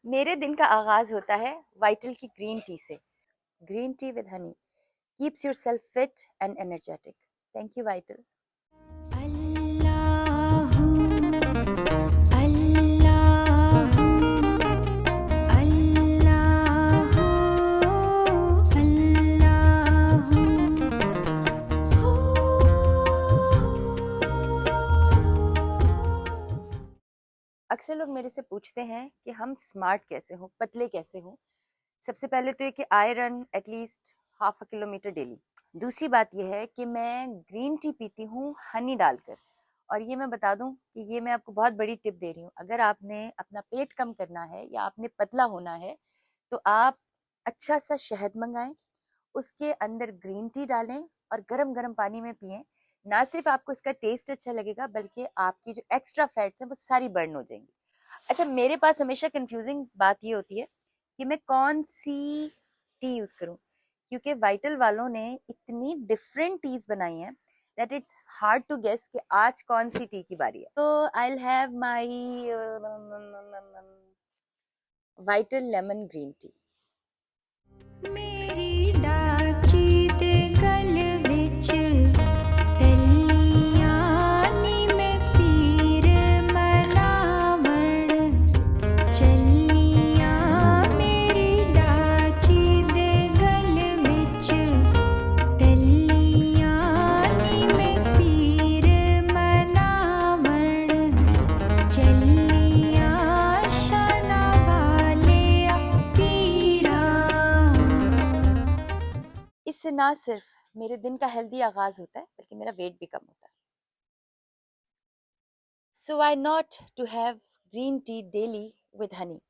मेरे दिन का आगाज होता है वाइटल की ग्रीन टी से। Green tea with Honey keeps yourself fit and energetic. Thank you, Vital. Allahu Allahu Allahu अक्सर लोग मेरे से पूछते हैं कि हम स्मार्ट कैसे हों, पतले कैसे हों। सबसे पहले तो ये कि I run at least half a kilometre daily. दूसरी बात यह है कि मैं ग्रीन टी पीती हूँ हनी डालकर। और ये मैं बता दूं कि ये मैं आपको बहुत बड़ी टिप दे रही हूँ। अगर आपने अपना पेट कम करना है या आपने पतला होना है तो आप अच्छा सा शहद मंगाएं, उसके अंदर ग्रीन टी डालें और गरम गरम पानी में पिएं। ना सिर्फ आपको इसका टेस्ट अच्छा लगेगा बल्कि आपकी जो एक्स्ट्रा फैट्स हैं वो सारी बर्न हो जाएंगी। अच्छा, मेरे पास हमेशा कंफ्यूजिंग बात ये होती है कि मैं कौन सी टी यूज करूं, क्योंकि वाइटल वालों ने इतनी डिफरेंट टीज बनाई हैं that it's hard to guess कि आज कौन सी टी की बारी है। तो I will have my vital lemon green tea. मेरी डाची ते गल विच तलियां नी में पीर मलावण चलियां मेरी डाची दे गल विच तलियां नी में पीर मलावण चलियां शाना वाले पीरा। इससे ना सिर्फ मेरे दिन का हेल्दी आगाज होता है बल्कि मेरा वेट भी कम होता है। So why not to have green tea daily with honey?